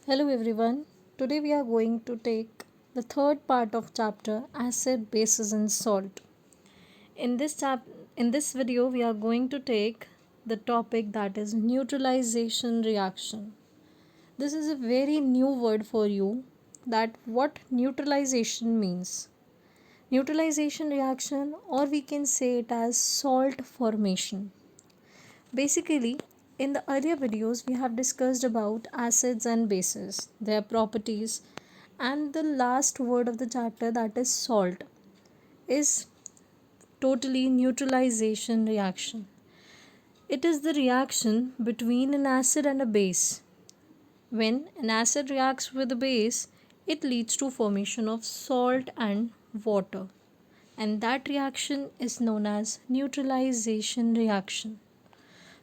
Hello everyone. Today we are going to take the third part of chapter acid, bases and salt. In this video we are going to take the topic that is neutralization reaction. This is a very new word for you that what neutralization means. Neutralization reaction, or we can say it as salt formation. Basically, in the earlier videos, we have discussed about acids and bases, their properties, and the last word of the chapter, that is salt, is totally neutralization reaction. It is the reaction between an acid and a base. When an acid reacts with a base, it leads to formation of salt and water, and that reaction is known as neutralization reaction.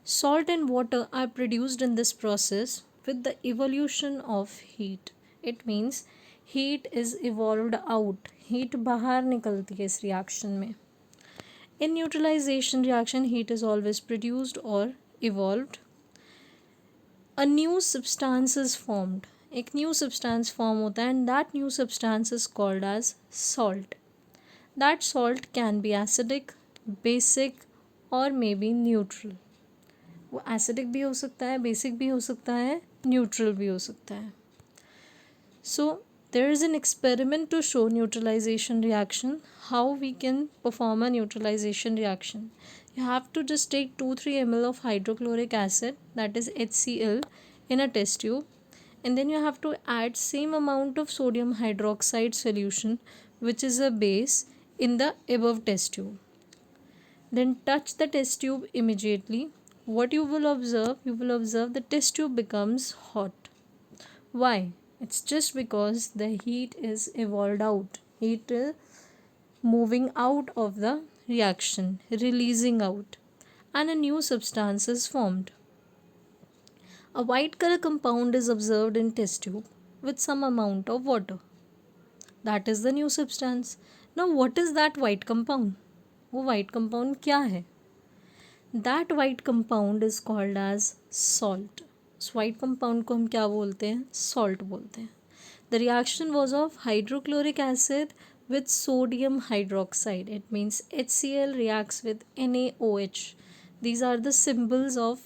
Salt and water are produced in this process with the evolution of heat. It means heat is evolved out. Heat बाहर निकलती है इस reaction में. In neutralization reaction, heat is always produced or evolved. A new substance is formed. एक new substance form होता है and that new substance is called as salt. That salt can be acidic, basic or maybe neutral. वो acidic भी हो सकता है, basic भी हो सकता है, न्यूट्रल भी हो सकता है. सो there is an experiment to show neutralization reaction, how we can perform a neutralization reaction. You have to just take 2-3 ml of hydrochloric acid, that is HCl, in a test tube, and then you have to add same amount of sodium hydroxide solution, which is a base, in the above test tube. Then touch the test tube immediately. What you will observe the test tube becomes hot. Why? It's just because the heat is evolved out. Heat is moving out of the reaction, releasing out, and a new substance is formed. A white color compound is observed in test tube with some amount of water. That is the new substance. Now what is that white compound? वो white compound क्या है? That white compound is called as salt. So white compound को हम क्या बोलते हैं? Salt बोलते हैं. The reaction was of hydrochloric acid with sodium hydroxide. It means HCl reacts with NaOH. These are the symbols of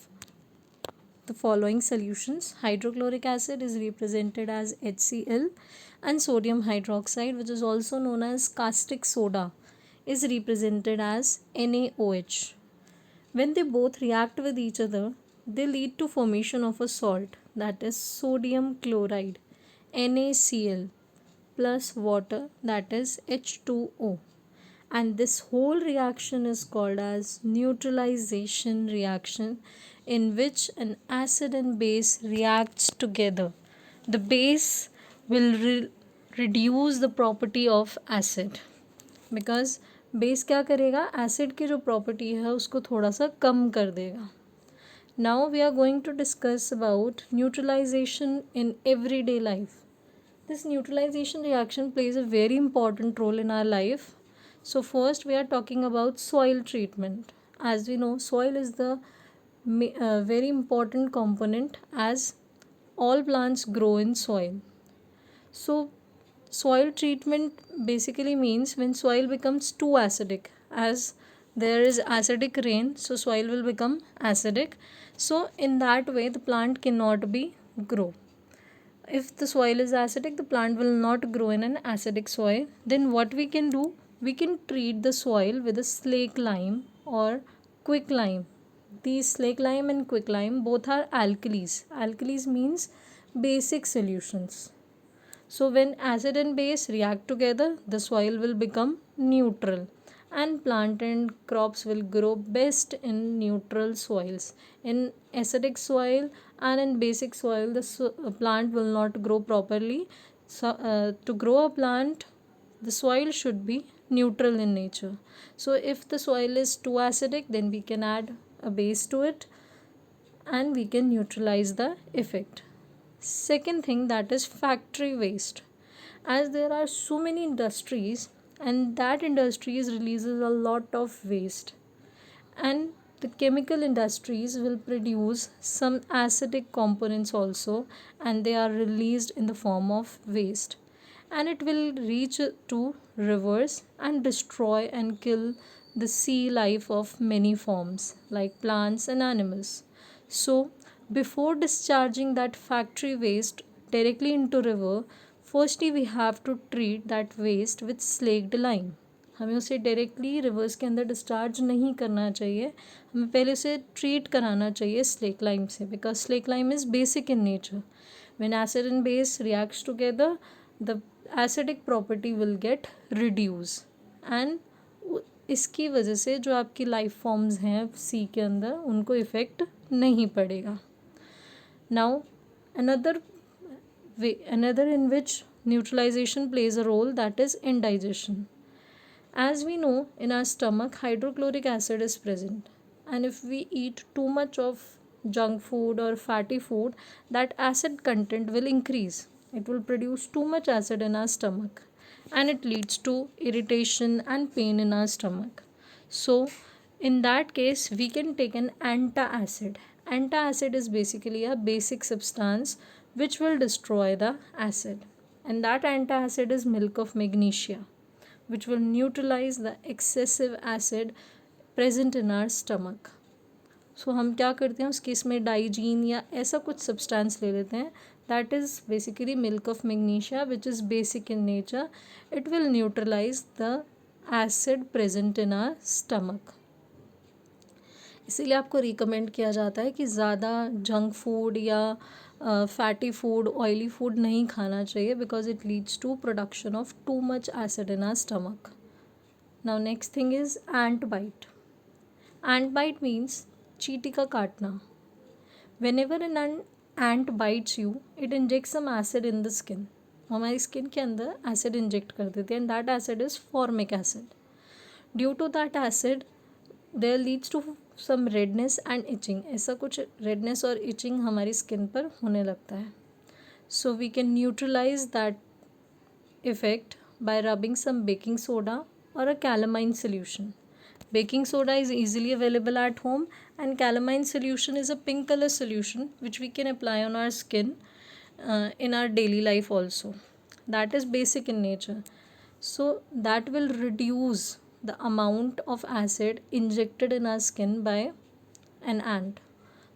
the following solutions. Hydrochloric acid is represented as HCl, and sodium hydroxide, which is also known as caustic soda, is represented as NaOH. When they both react with each other, they lead to formation of a salt, that is sodium chloride, NaCl, plus water, that is H2O. And this whole reaction is called as neutralization reaction, in which an acid and base reacts together. The base will reduce the property of acid, because base क्या करेगा? Acid की जो property है उसको थोड़ा सा कम कर देगा. Now we are going to discuss about neutralisation in everyday life. This neutralisation reaction plays a very important role in our life. So first we are talking about soil treatment. As we know, soil is the very important component, as all plants grow in soil. So soil treatment basically means when soil becomes too acidic, as there is acidic rain, so soil will become acidic. So in that way the plant cannot be grow. If the soil is acidic, the plant will not grow in an acidic soil. Then what we can do, we can treat the soil with a slake lime or quicklime. These slake lime and quicklime both are alkalis. Alkalis means basic solutions. So when acid and base react together, the soil will become neutral, and plant and crops will grow best in neutral soils. In acidic soil and in basic soil, the plant will not grow properly. So to grow a plant, the soil should be neutral in nature. So if the soil is too acidic, then we can add a base to it and we can neutralize the effect. Second thing, that is factory waste. As there are so many industries and that industries releases a lot of waste, and the chemical industries will produce some acidic components also, and they are released in the form of waste, and it will reach to rivers and destroy and kill the sea life of many forms like plants and animals. So before discharging that factory waste directly into river, firstly we have to treat that waste with slaked lime. हमें उसे directly reverse के अंदर discharge नहीं करना चाहिए, हमें पहले उसे ट्रीट कराना चाहिए स्लेक लाइम से, because slack lime is basic in nature. When acid and base reacts together, the acidic property will get reduce, and इसकी वजह से जो आपकी लाइफ फॉर्म्स हैं सी के अंदर उनको इफ़ेक्ट नहीं पड़ेगा. Now another in which neutralization plays a role, that is indigestion. As we know, in our stomach hydrochloric acid is present, and if we eat too much of junk food or fatty food, that acid content will increase. It will produce too much acid in our stomach, and it leads to irritation and pain in our stomach. So in that case we can take an antacid. Antacid is basically a basic substance which will destroy the acid, and that antacid is milk of magnesia, which will neutralize the excessive acid present in our stomach. सो हम क्या करते हैं उस case में Digene या ऐसा कुछ substance ले लेते हैं, that is basically milk of magnesia which is basic in nature. It will neutralise the acid present in our stomach. इसीलिए आपको रिकमेंड किया जाता है कि ज़्यादा जंक फूड या फैटी फूड, ऑयली फूड नहीं खाना चाहिए, because it leads to production of too much acid in our stomach. Now next thing is ant bite. Ant bite means चींटी का काटना. Whenever an ant bites you, it injects some acid in the skin. हमारी skin के अंदर acid inject कर देती है, and that acid is formic acid. Due to that acid there leads to some redness and itching. ऐसा कुछ redness और etching हमारी स्किन पर होने लगता है. So we can neutralise that effect by rubbing some baking soda or a calamine solution. Baking soda is easily available at home, and calamine solution is a pink color solution which we can apply on our skin in our daily life also. That is basic in nature. So that will reduce the amount of acid injected in our skin by an ant.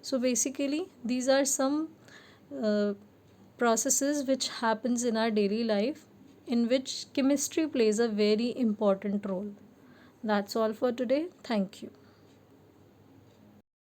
So basically these are some processes which happens in our daily life in which chemistry plays a very important role. That's all for today. Thank you.